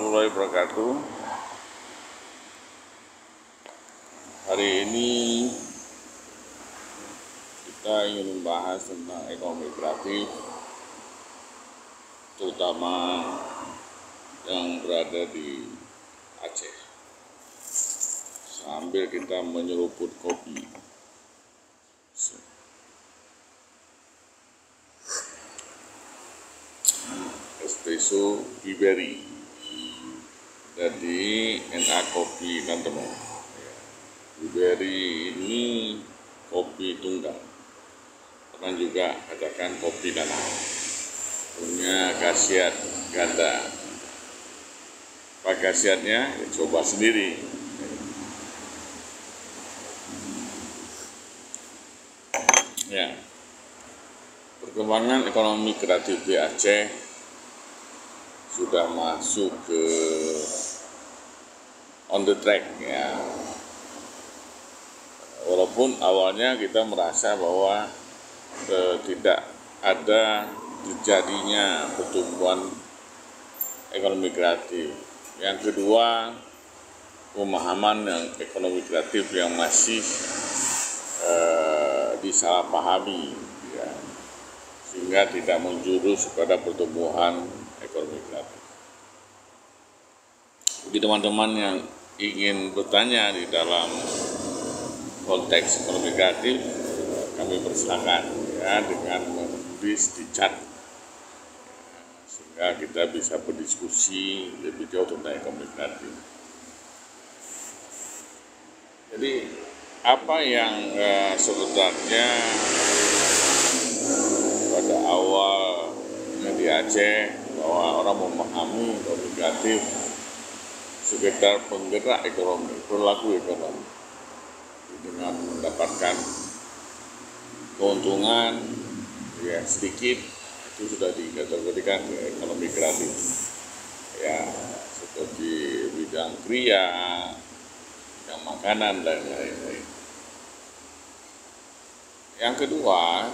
warahmatullahi wabarakatuh. Hari ini kita ingin membahas tentang ekonomi kreatif, terutama yang berada di Aceh, sambil kita menyeruput kopi. Espresso Biberi dari NA Kopi Kantono. Biberi ini kopi tunggal, pernah juga katakan kopi danau, punya khasiat ganda. Apa khasiatnya? Ya, coba sendiri. Ya, perkembangan ekonomi kreatif di Aceh sudah masuk ke on the track, ya. Walaupun awalnya kita merasa bahwa tidak ada terjadinya pertumbuhan ekonomi kreatif. Yang kedua, pemahaman yang ekonomi kreatif yang masih disalahpahami, ya, sehingga tidak menjurus pada pertumbuhan ekonomi kreatif. Bagi teman-teman yang ingin bertanya di dalam konteks ekonomi kreatif, kami persilakan, ya, dengan menulis di chat, sehingga kita bisa berdiskusi lebih jauh tentang ekonomi kreatif. Jadi apa yang sebenarnya pada awal di Aceh, bahwa orang memahami ekonomi kreatif sekitar penggerak ekonomi, perilaku ekonomi, dengan mendapatkan keuntungan ya sedikit, itu sudah dikategorikan ekonomi kreatif, ya, seperti bidang kriya, bidang makanan dan lain-lain. Yang kedua,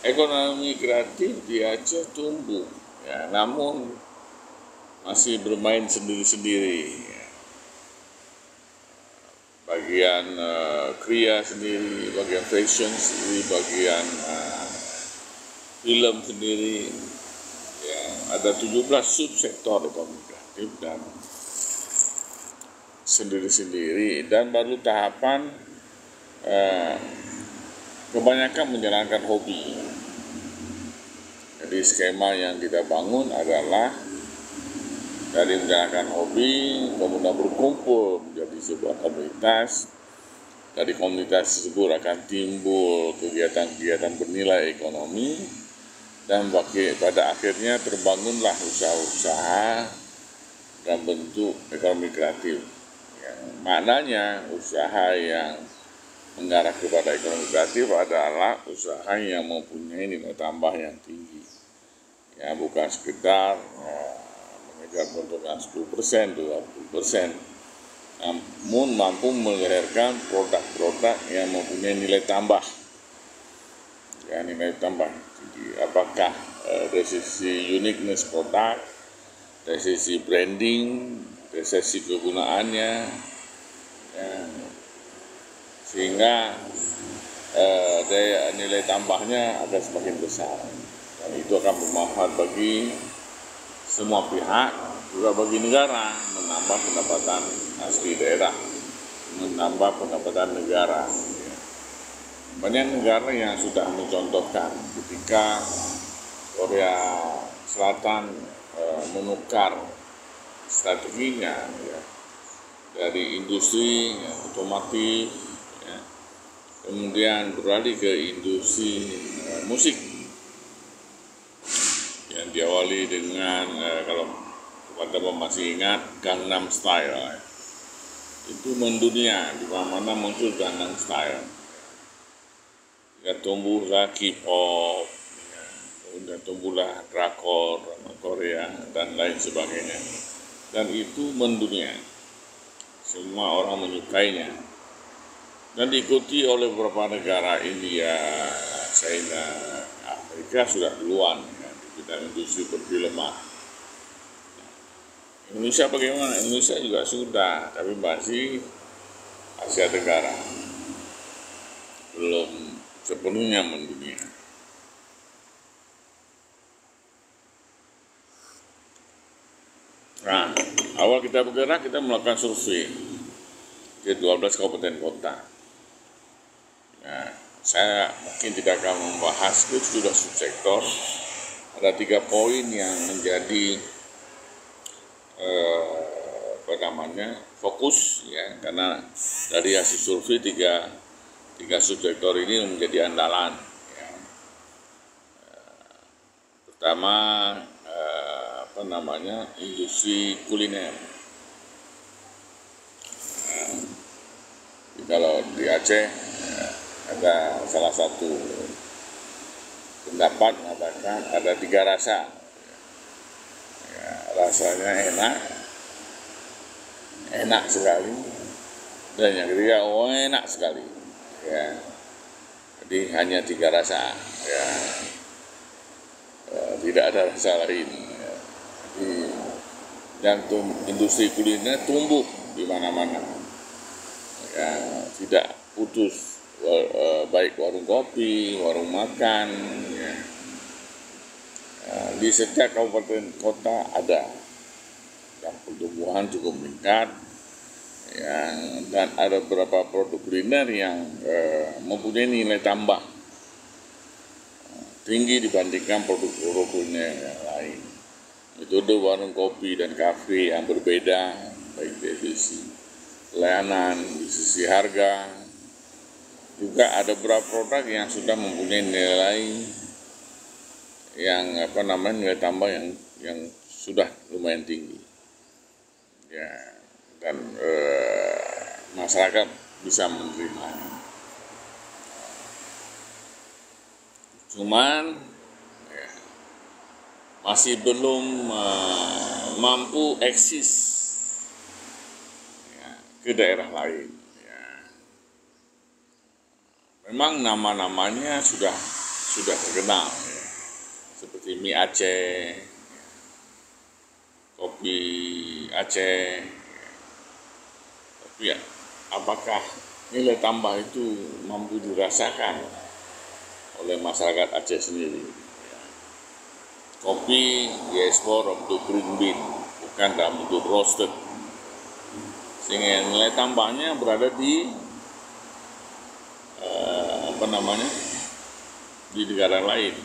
ekonomi kreatif di Aceh tumbuh, ya, namun masih bermain sendiri-sendiri, ya. Bagian kriya sendiri, bagian fashion sendiri, bagian film sendiri, ya. Ada 17 subsektor ekonomi kreatif dan sendiri-sendiri, dan baru tahapan kebanyakan menjalankan hobi. Jadi skema yang kita bangun adalah dari menjalankan hobi, kemudian berkumpul menjadi sebuah komunitas. Dari komunitas tersebut akan timbul kegiatan-kegiatan bernilai ekonomi, dan pada akhirnya terbangunlah usaha-usaha dalam bentuk ekonomi kreatif. Maknanya usaha yang mengarah kepada ekonomi kreatif adalah usaha yang mempunyai nilai tambah yang tinggi, ya, bukan sekedar mengejar keuntungan 10%, 20%, namun mampu melahirkan produk-produk yang mempunyai nilai tambah, ya, nilai tambah tinggi. Apakah dari sisi uniqueness produk, dari sisi branding, dari sisi kegunaannya, ya, sehingga daya nilai tambahnya akan semakin besar, dan itu akan bermanfaat bagi semua pihak, juga bagi negara, menambah pendapatan asli daerah, menambah pendapatan negara. Banyak negara yang sudah mencontohkan ketika Korea Selatan menukar strateginya, ya, dari industri, ya, otomotif, ya, kemudian beralih ke industri musik yang diawali dengan kalau teman-teman masih ingat Gangnam Style, ya. Itu mendunia, di mana-mana muncul Gangnam Style, ya, tumbuhlah K-pop, ya, kemudian tumbuhlah drakor Korea dan lain sebagainya, dan itu mendunia. Semua orang menyukainya dan diikuti oleh beberapa negara, India, China, Amerika sudah duluan, ya, di bidang industri perfilman. Indonesia bagaimana? Indonesia juga sudah, tapi masih Asia Tenggara, belum sepenuhnya mendunia. Nah, awal kita bergerak, kita melakukan survei di 12 kabupaten kota. Nah, saya mungkin tidak akan membahas, itu sudah subsektor. Ada 3 poin yang menjadi fokus ya, karena dari hasil survei tiga subsektor ini menjadi andalan ya. Pertama industri kuliner. Kalau di Aceh ada salah satu pendapat mengatakan ada 3 rasa ya, rasanya enak sekali, dan yang ketiga enak sekali ya. Jadi hanya 3 rasa ya, tidak ada rasa lain ya. Jadi, dan industri kuliner tumbuh di mana-mana ya, tidak putus, baik warung kopi, warung makan ya. Di setiap kabupaten kota ada, yang pertumbuhan cukup meningkat ya, dan ada beberapa produk kuliner yang mempunyai nilai tambah tinggi dibandingkan produk-produk kuliner yang lain. Metode warung kopi dan kafe yang berbeda, baik dari sisi layanan, di sisi harga, juga ada beberapa produk yang sudah mempunyai nilai yang nilai tambah yang sudah lumayan tinggi ya, dan masyarakat bisa menerima. Cuman ya, masih belum mampu eksis ya, ke daerah lain ya. Memang nama-namanya sudah terkenal ya, seperti mie Aceh, kopi Aceh, tapi ya, apakah nilai tambah itu mampu dirasakan oleh masyarakat Aceh sendiri ya. Kopi diekspor untuk green bean, bukan dalam bentuk roasted, sehingga nilai tambahnya berada di di negara lain.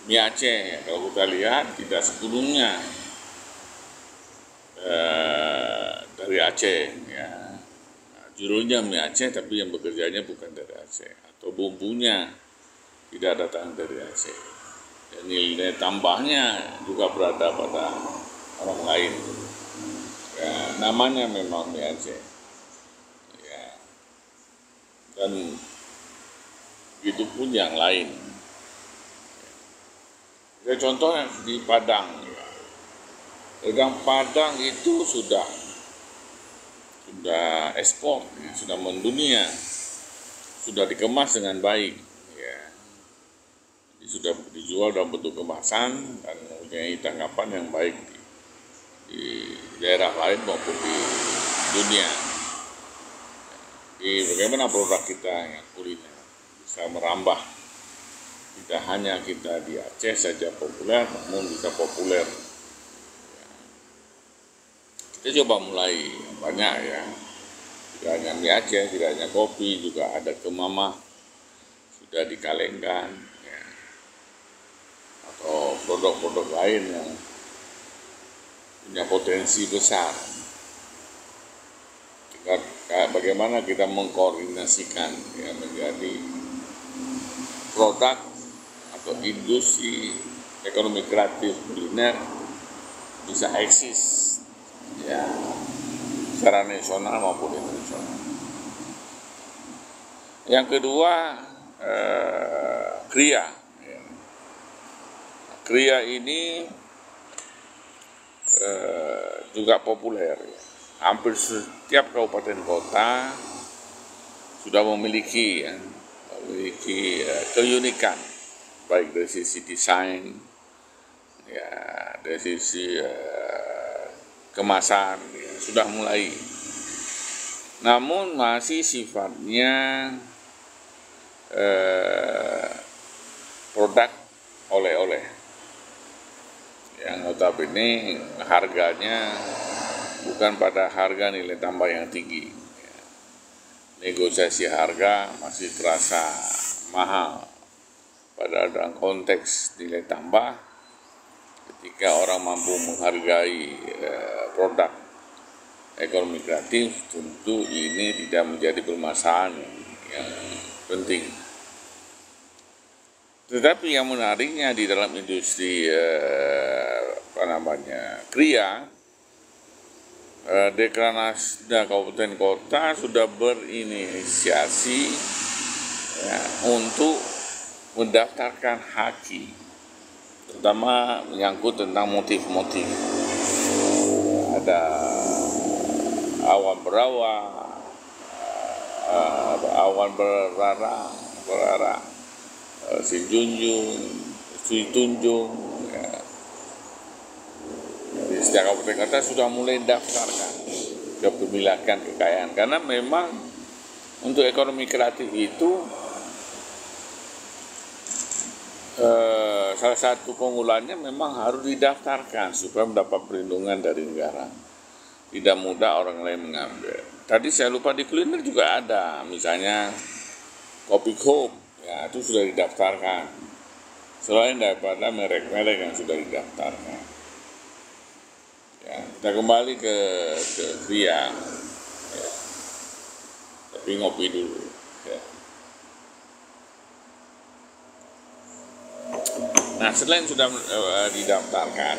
Mie Aceh ya, kalau kita lihat tidak sepenuhnya dari Aceh ya. Judulnya mie Aceh, tapi yang bekerjanya bukan dari Aceh, atau bumbunya tidak datang dari Aceh. Dan nilai tambahnya juga berada pada orang lain ya, namanya memang mie Aceh ya. Dan begitu pun yang lain ya, contohnya di Padang ya. Pedagang Padang itu sudah ekspor ya, sudah mendunia, sudah dikemas dengan baik ya. Jadi sudah dijual dalam bentuk kemasan dan mempunyai tanggapan yang baik di daerah lain maupun di dunia. Jadi bagaimana produk kita yang kuliner bisa merambah, tidak hanya kita di Aceh saja populer, namun bisa populer. Kita coba mulai banyak ya, tidak hanya mie Aceh, tidak hanya kopi, juga ada kemamah, sudah dikalengkan ya. Atau produk-produk lain yang punya potensi besar. Bagaimana kita mengkoordinasikan ya, menjadi produk atau industri ekonomi kreatif kuliner bisa eksis ya, secara nasional maupun internasional. Yang kedua, Kria. Kria ini juga populer. Hampir setiap kabupaten kota sudah memiliki keunikan, baik dari sisi desain, ya, dari sisi kemasan, ya, sudah mulai. Namun masih sifatnya produk oleh-oleh yang notabene harganya bukan pada harga nilai tambah yang tinggi. Negosiasi harga masih terasa mahal. Padahal dalam konteks nilai tambah, ketika orang mampu menghargai produk ekonomi kreatif, tentu ini tidak menjadi permasalahan yang penting. Tetapi yang menariknya di dalam industri kria, Dekranasda Kabupaten Kota sudah berinisiasi ya, untuk mendaftarkan haki, terutama menyangkut tentang motif-motif. Ada awan berawak, awan berara, Tunjung, ya. Di setiap kabupaten kota sudah mulai daftarkan kepemilikan kekayaan, karena memang untuk ekonomi kreatif itu salah satu keunggulannya memang harus didaftarkan supaya mendapat perlindungan dari negara. Tidak mudah orang lain mengambil. Tadi saya lupa di kuliner juga ada, misalnya kopi Home, ya itu sudah didaftarkan. Selain daripada merek-merek yang sudah didaftarkan. Ya, kita kembali ke kria, ya. Tapi ngopi dulu. Ya. Nah, selain sudah didaftarkan,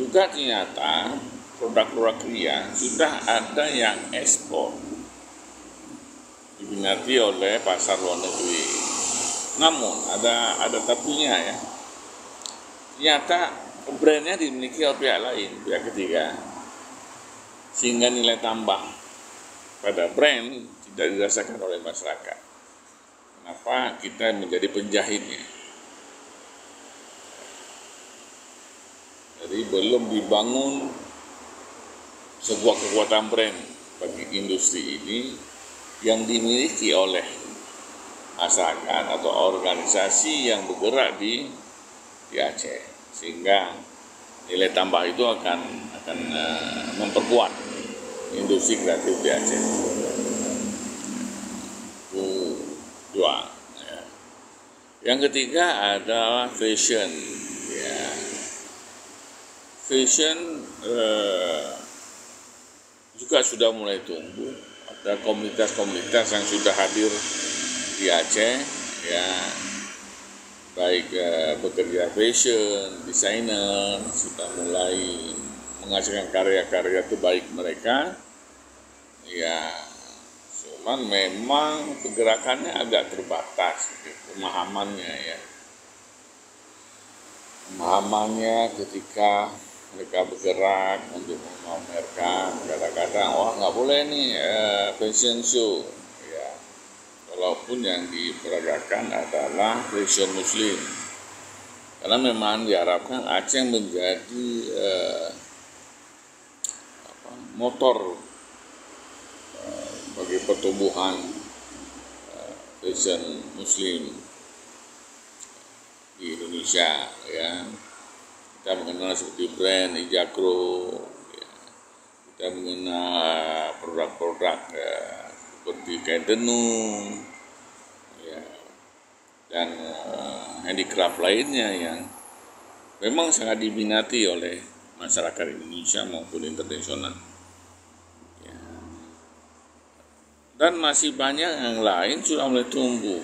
juga ternyata produk-produk kria sudah ada yang ekspor, diminati oleh pasar luar negeri. Namun ada tapinya ya. Ternyata brandnya dimiliki oleh pihak lain, pihak ketiga, sehingga nilai tambah pada brand tidak dirasakan oleh masyarakat. Kenapa kita menjadi penjahitnya? Jadi belum dibangun sebuah kekuatan brand bagi industri ini yang dimiliki oleh masyarakat atau organisasi yang bergerak di Aceh, sehingga nilai tambah itu akan memperkuat industri kreatif di Aceh. Itu dua. Ya. Yang ketiga adalah fashion. Ya. Fashion juga sudah mulai tumbuh. Ada komunitas-komunitas yang sudah hadir di Aceh, ya, baik bekerja fashion, desainer, sudah mulai menghasilkan karya-karya terbaik mereka. Ya, cuman memang pergerakannya agak terbatas, pemahamannya ya. Pemahamannya ketika mereka bergerak untuk memamerkan, kadang-kadang nggak boleh nih fashion show, ya. Walaupun yang diperagakan adalah fashion muslim, karena memang diharapkan Aceh menjadi motor bagi pertumbuhan fashion muslim di Indonesia, ya. Kita mengenal seperti brand Ijakro, ya. Kita mengenal produk-produk seperti kain tenun, ya, dan handicraft lainnya yang memang sangat diminati oleh masyarakat Indonesia maupun internasional. Ya. Dan masih banyak yang lain sudah mulai tumbuh.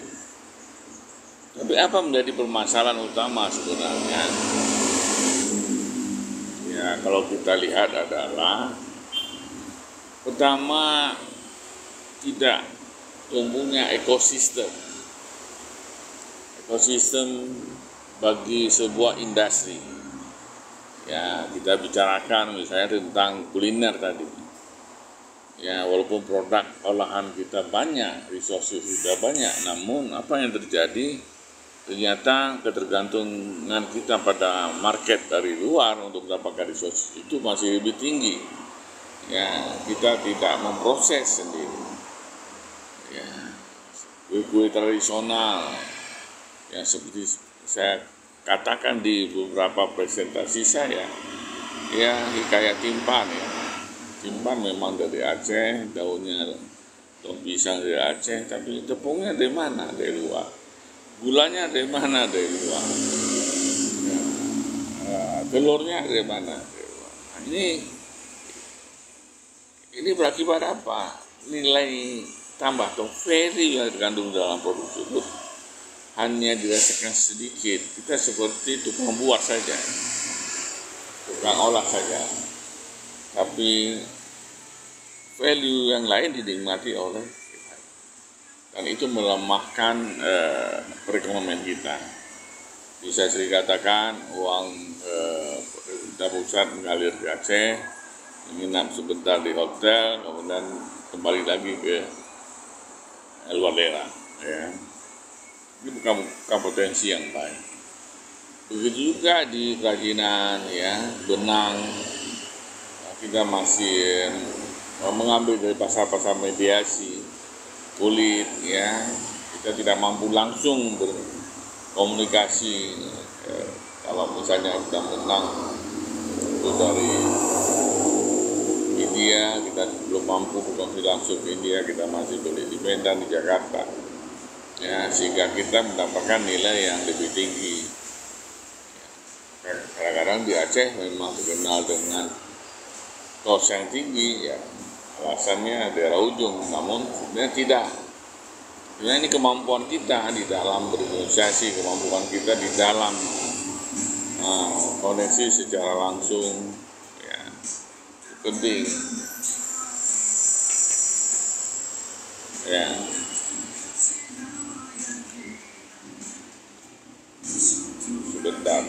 Tapi apa menjadi permasalahan utama sebenarnya? Ya, kalau kita lihat adalah pertama, tidak tumbuhnya ekosistem bagi sebuah industri. Ya, kita bicarakan misalnya tentang kuliner tadi. Ya, walaupun produk olahan kita banyak, resources kita banyak, namun apa yang terjadi? ternyata ketergantungan kita pada market dari luar untuk mendapatkan resources itu masih lebih tinggi. Ya, kita tidak memproses sendiri. Ya, kue-kue tradisional yang seperti saya katakan di beberapa presentasi saya, ya hikayat timpan ya. Timpan memang dari Aceh, daunnya daun pisang dari Aceh, tapi tepungnya dari mana? Dari luar. Gulanya dari mana? Dari luar. Telurnya dari mana? Dari luar. Nah, ini berakibat apa? Nilai tambah atau value yang terkandung dalam produk tersebut hanya dirasakan sedikit. Kita seperti tukang buat saja, tukang olah saja, tapi value yang lain dinikmati oleh kita, dan itu melemahkan perekonomian kita. Bisa saya katakan uang pemerintah pusat mengalir ke Aceh, menginap sebentar di hotel, kemudian kembali lagi ke luar daerah. Ya. Ini bukan potensi yang baik. Begitu juga di kerajinan, ya, benang, kita masih mengambil dari pasar-pasar mediasi, kulit, ya, kita tidak mampu langsung berkomunikasi. Kalau misalnya kita menang itu dari India, kita belum mampu berkomunikasi langsung ke India, kita masih beli di Medan, di Jakarta, ya, sehingga kita mendapatkan nilai yang lebih tinggi. Kadang-kadang di Aceh memang terkenal dengan kos yang tinggi, ya, alasannya daerah ujung, namun sebenarnya tidak. Sebenarnya ini kemampuan kita di dalam bernegosiasi, kemampuan kita di dalam koneksi secara langsung, ya, penting. Ya. Sebentar.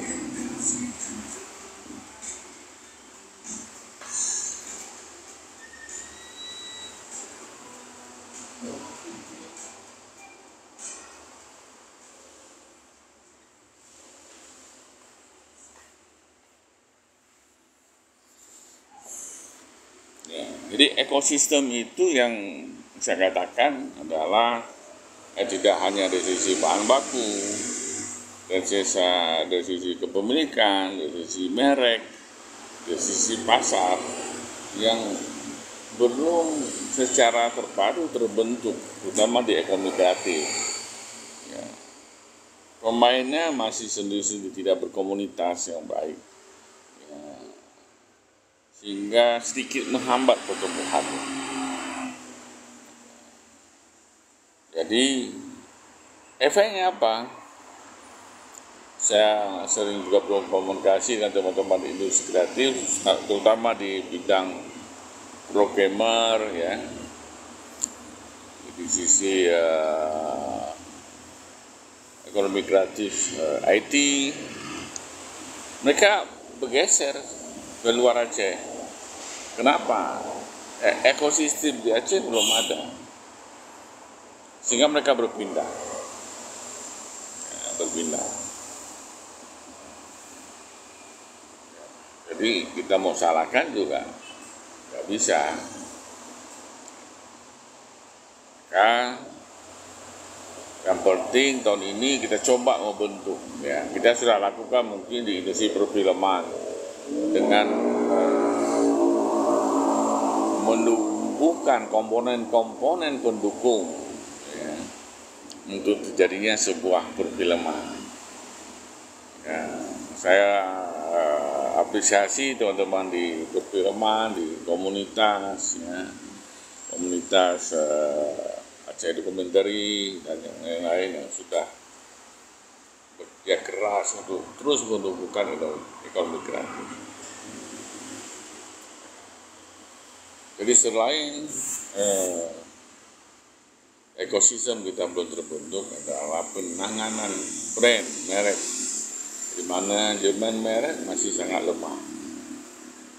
Ya, jadi ekosistem itu yang saya katakan adalah tidak hanya dari sisi bahan baku, dari sisi kepemilikan, dari sisi merek, dari sisi pasar yang belum secara terpadu terbentuk, terutama di ekonomi kreatif. Ya. Pemainnya masih sendiri-sendiri, tidak berkomunitas yang baik, ya, sehingga sedikit menghambat pertumbuhan. Jadi efeknya apa? Saya sering juga berkomunikasi dengan teman-teman di industri kreatif, terutama di bidang programmer, ya, di sisi ekonomi kreatif, IT. Mereka bergeser ke luar Aceh. Kenapa? Ekosistem di Aceh belum ada, sehingga mereka berpindah. Jadi kita mau salahkan juga nggak bisa. Maka yang penting tahun ini kita coba membentuk, ya, kita sudah lakukan mungkin di industri perfilman dengan menumbuhkan komponen-komponen pendukung, ya, untuk terjadinya sebuah perfilman. Ya, saya apresiasi teman-teman di perfilman, di komunitas, ya, komunitas Aceh Dokumentari dan yang lain yang sudah bekerja keras untuk terus menumbuhkan ekonomi kreatif. Jadi selain ekosistem kita belum terbentuk, adalah penanganan brand merek, di mana manajemen merek masih sangat lemah,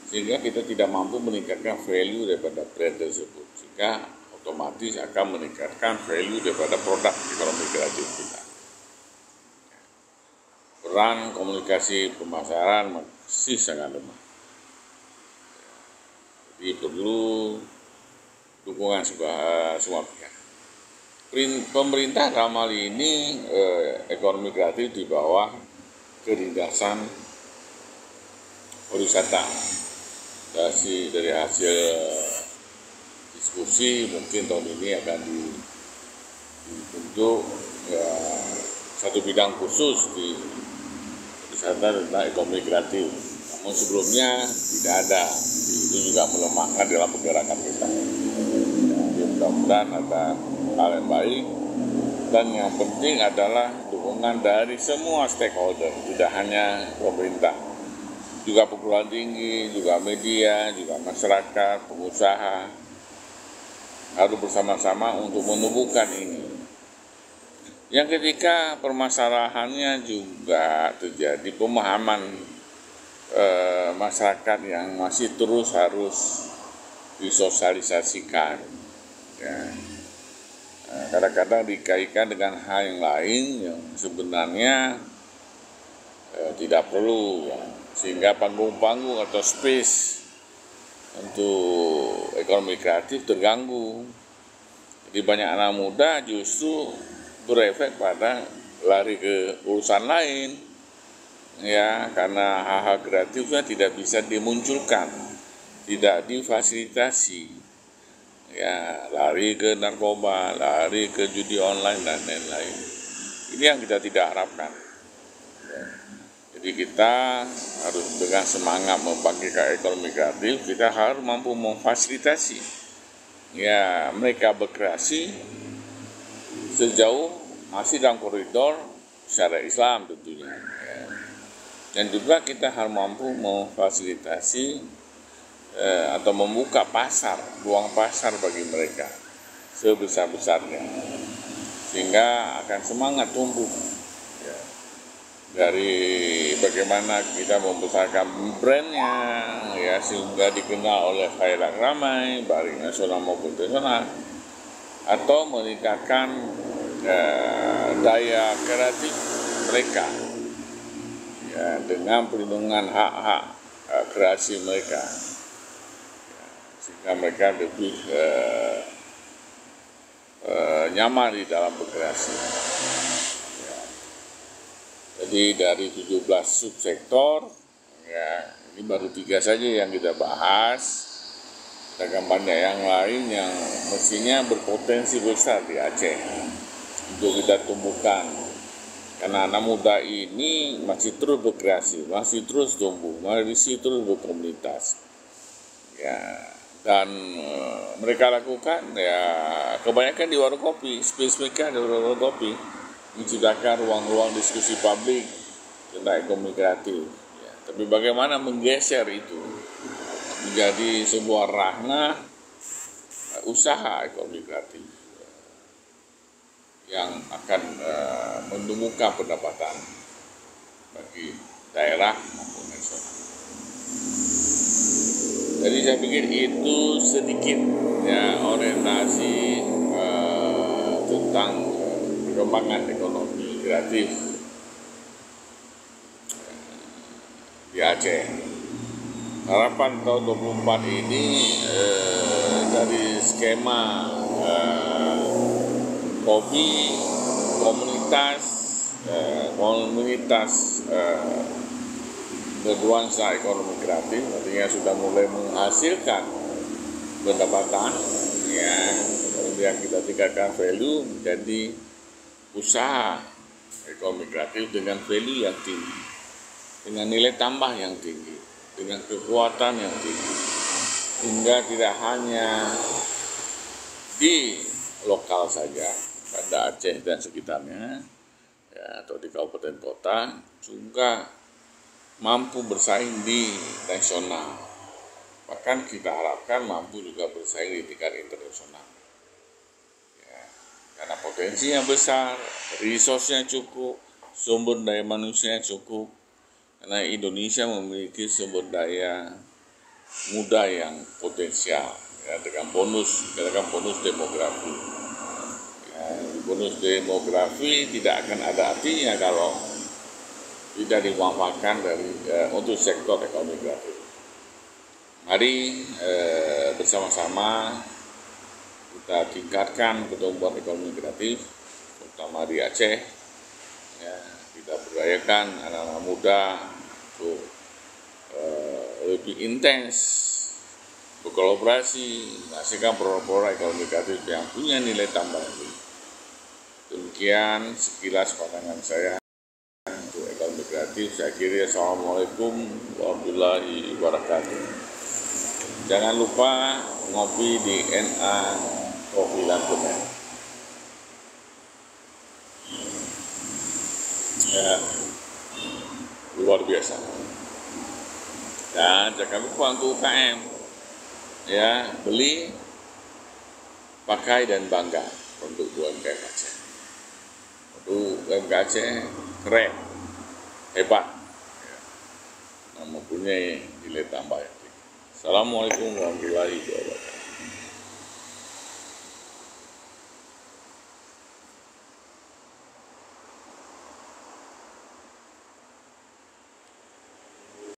sehingga kita tidak mampu meningkatkan value daripada brand tersebut, sehingga otomatis akan meningkatkan value daripada produk ekonomi kreatif kita. peran komunikasi pemasaran masih sangat lemah. Jadi perlu dukungan semua pihak. Pemerintah dalam hal ini ekonomi kreatif di bawah kelindasan pariwisata. Dari hasil diskusi mungkin tahun ini akan dibentuk satu bidang khusus di wisata tentang ekonomi kreatif. Namun sebelumnya tidak ada. Itu juga melemahkan dalam pergerakan kita. Jadi mudah-mudahan ada hal yang baik, dan yang penting adalah dukungan dari semua stakeholder, tidak hanya pemerintah, juga perguruan tinggi, juga media, juga masyarakat, pengusaha harus bersama-sama untuk menumbuhkan ini. Yang ketiga, permasalahannya juga terjadi pemahaman masyarakat yang masih terus harus disosialisasikan. Ya. Kadang-kadang dikaitkan dengan hal yang lain yang sebenarnya tidak perlu, ya. Sehingga panggung-panggung atau space untuk ekonomi kreatif terganggu. Jadi banyak anak muda justru berefek pada lari ke urusan lain, ya, karena hal-hal kreatifnya tidak bisa dimunculkan, tidak difasilitasi. Ya, lari ke narkoba, lari ke judi online dan lain-lain. Ini yang kita tidak harapkan. Ya. Jadi kita harus dengan semangat membangkitkan ekonomi kreatif, kita harus mampu memfasilitasi ya mereka berkreasi sejauh masih dalam koridor syariat Islam tentunya. Ya. Dan juga kita harus mampu memfasilitasi atau membuka pasar, ruang pasar bagi mereka sebesar-besarnya, sehingga akan semangat tumbuh. Ya. Dari bagaimana kita membesarkan brandnya, ya, sehingga dikenal oleh khalayak ramai, baik nasional maupun internasional, atau meningkatkan daya kreatif mereka, ya, dengan perlindungan hak-hak kreasi mereka. Sehingga mereka lebih nyaman di dalam berkreasi. Ya. Jadi dari 17 subsektor, ya, ini baru 3 saja yang kita bahas. Ada banyak yang lain yang mestinya berpotensi besar di Aceh untuk kita tumbuhkan. Karena anak muda ini masih terus berkreasi, masih terus tumbuh, masih terus berkomunitas. Ya. Dan mereka lakukan ya kebanyakan di warung kopi, space mereka di warung kopi, menciptakan ruang-ruang diskusi publik tentang ekonomi kreatif. Ya, tapi bagaimana menggeser itu menjadi sebuah ranah usaha ekonomi kreatif yang akan menumbuhkan pendapatan bagi daerah maupun nasional. Jadi saya pikir itu sedikit ya orientasi tentang perkembangan ekonomi kreatif di Aceh. Harapan tahun 2024 ini dari skema kopi komunitas bernuansa ekonomi kreatif, artinya sudah mulai menghasilkan pendapatan, ya, kemudian kita tingkatkan value menjadi usaha ekonomi kreatif dengan value yang tinggi, dengan nilai tambah yang tinggi, dengan kekuatan yang tinggi, hingga tidak hanya di lokal saja pada Aceh dan sekitarnya, ya, atau di kabupaten kota, juga mampu bersaing di nasional. Bahkan kita harapkan mampu juga bersaing di tingkat internasional. Ya, karena potensinya besar, resource-nya cukup, sumber daya manusia cukup. Karena Indonesia memiliki sumber daya muda yang potensial, ya, dengan bonus demografi. Ya, bonus demografi tidak akan ada artinya kalau tidak dimanfaatkan untuk sektor ekonomi kreatif. Mari bersama-sama kita tingkatkan pertumbuhan ekonomi kreatif, terutama di Aceh. Ya, kita berdayakan anak-anak muda untuk lebih intens berkolaborasi, menghasilkan produk-produk ekonomi kreatif yang punya nilai tambah. Demikian sekilas pandangan saya untuk ekonomi kreatif. Saya kira Assalamualaikum warahmatullahi wabarakatuh. Jangan lupa ngopi di NA Kopi Lantunan. Ya, luar biasa. Dan jangan lupa untuk UKM, ya, beli, pakai dan bangga untuk UMKM Aceh. Untuk UMKM Aceh keren, hebat, ya, mempunyai nilai tambah. Assalamualaikum warahmatullahi wabarakatuh.